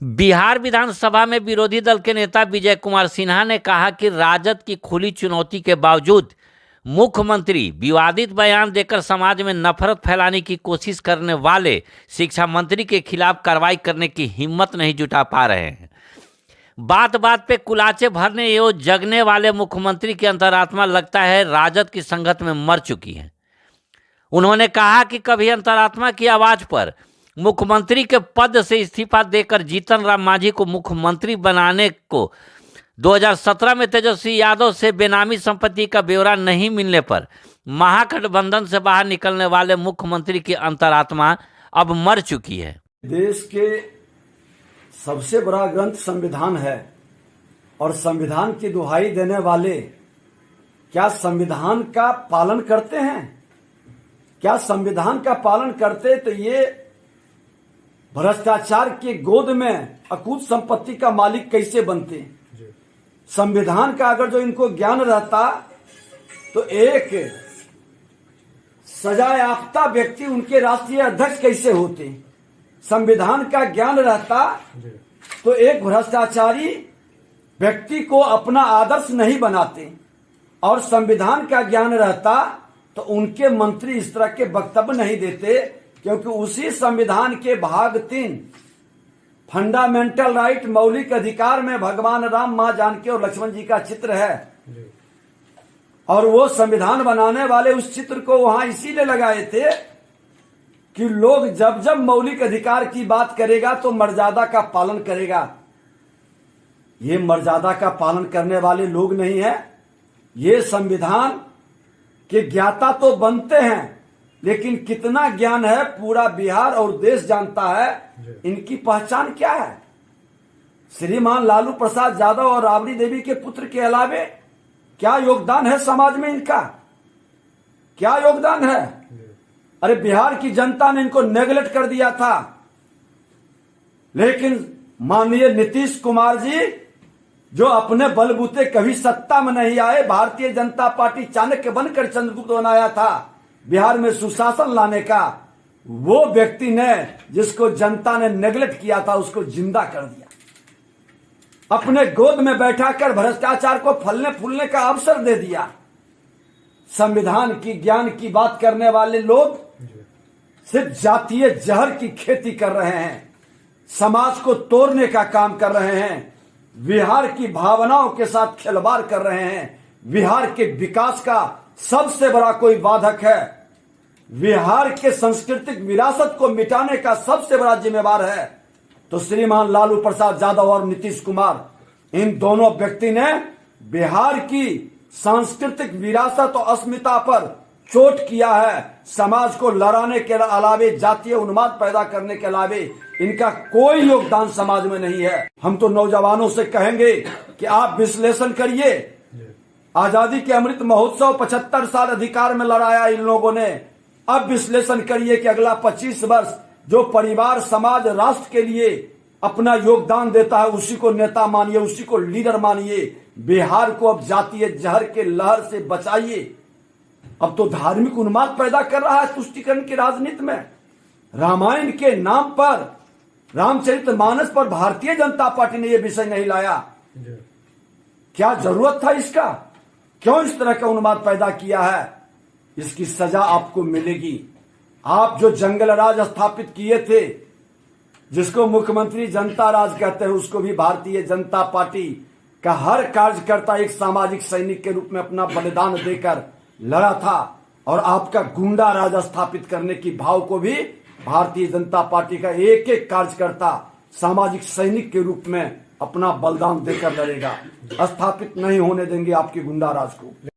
बिहार विधानसभा में विरोधी दल के नेता विजय कुमार सिन्हा ने कहा कि राजद की खुली चुनौती के बावजूद मुख्यमंत्री विवादित बयान देकर समाज में नफरत फैलाने की कोशिश करने वाले शिक्षा मंत्री के खिलाफ कार्रवाई करने की हिम्मत नहीं जुटा पा रहे हैं। बात बात पे कुलाचे भरने एवं जगने वाले मुख्यमंत्री की अंतरात्मा लगता है राजद की संगत में मर चुकी है। उन्होंने कहा कि कभी अंतरात्मा की आवाज पर मुख्यमंत्री के पद से इस्तीफा देकर जीतन राम मांझी को मुख्यमंत्री बनाने को 2017 में तेजस्वी यादव से बेनामी संपत्ति का ब्यौरा नहीं मिलने पर महागठबंधन से बाहर निकलने वाले मुख्यमंत्री की अंतरात्मा अब मर चुकी है। देश के सबसे बड़ा ग्रंथ संविधान है और संविधान की दुहाई देने वाले क्या संविधान का पालन करते हैं? क्या संविधान का पालन करते तो ये भ्रष्टाचार के गोद में अकूत संपत्ति का मालिक कैसे बनते? संविधान का अगर जो इनको ज्ञान रहता तो एक सजायाफ्ता व्यक्ति उनके राष्ट्रीय अध्यक्ष कैसे होते? संविधान का ज्ञान रहता तो एक भ्रष्टाचारी व्यक्ति को अपना आदर्श नहीं बनाते, और संविधान का ज्ञान रहता तो उनके मंत्री इस तरह के वक्तव्य नहीं देते, क्योंकि उसी संविधान के भाग 3 फंडामेंटल राइट मौलिक अधिकार में भगवान राम, मां जानकी और लक्ष्मण जी का चित्र है। और वो संविधान बनाने वाले उस चित्र को वहां इसीलिए लगाए थे कि लोग जब जब मौलिक अधिकार की बात करेगा तो मर्यादा का पालन करेगा। ये मर्यादा का पालन करने वाले लोग नहीं है। ये संविधान के ज्ञाता तो बनते हैं, लेकिन कितना ज्ञान है पूरा बिहार और देश जानता है। इनकी पहचान क्या है? श्रीमान लालू प्रसाद यादव और राबड़ी देवी के पुत्र के अलावे क्या योगदान है समाज में इनका? क्या योगदान है? अरे बिहार की जनता ने इनको नेगलेक्ट कर दिया था, लेकिन माननीय नीतीश कुमार जी जो अपने बलबूते कभी सत्ता में नहीं आए, भारतीय जनता पार्टी चाणक्य बनकर चंद्रगुप्त बनाया था बिहार में सुशासन लाने का, वो व्यक्ति ने जिसको जनता ने नेगलेक्ट किया था उसको जिंदा कर दिया। अपने गोद में बैठाकर भ्रष्टाचार को फलने फूलने का अवसर दे दिया। संविधान की ज्ञान की बात करने वाले लोग सिर्फ जातीय जहर की खेती कर रहे हैं, समाज को तोड़ने का काम कर रहे हैं, बिहार की भावनाओं के साथ खिलवाड़ कर रहे हैं। बिहार के विकास का सबसे बड़ा कोई बाधक है, बिहार के सांस्कृतिक विरासत को मिटाने का सबसे बड़ा जिम्मेवार है तो श्रीमान लालू प्रसाद यादव और नीतीश कुमार। इन दोनों व्यक्ति ने बिहार की सांस्कृतिक विरासत और अस्मिता पर चोट किया है। समाज को लड़ाने के अलावे, जातीय उन्माद पैदा करने के अलावे इनका कोई योगदान समाज में नहीं है। हम तो नौजवानों से कहेंगे कि आप विश्लेषण करिए। आजादी के अमृत महोत्सव 75 साल अधिकार में लड़ाया इन लोगों ने। अब विश्लेषण करिए कि अगला 25 वर्ष जो परिवार, समाज, राष्ट्र के लिए अपना योगदान देता है उसी को नेता मानिए, उसी को लीडर मानिए। बिहार को अब जातीय जहर के लहर से बचाइए। अब तो धार्मिक उन्माद पैदा कर रहा है तुष्टीकरण की राजनीति में। रामायण के नाम पर, रामचरितमानस पर भारतीय जनता पार्टी ने यह विषय नहीं लाया। क्या जरूरत था इसका? क्यों इस तरह का उन्माद पैदा किया है? इसकी सजा आपको मिलेगी। आप जो जंगल राज स्थापित किए थे, जिसको मुख्यमंत्री जनता राज कहते हैं, उसको भी भारतीय जनता पार्टी का हर कार्यकर्ता एक सामाजिक सैनिक के रूप में अपना बलिदान देकर लड़ा था। और आपका गुंडा राज स्थापित करने की भाव को भी भारतीय जनता पार्टी का एक एक कार्यकर्ता सामाजिक सैनिक के रूप में अपना बलिदान देकर लड़ेगा। स्थापित नहीं होने देंगे आपके गुंडा राज को।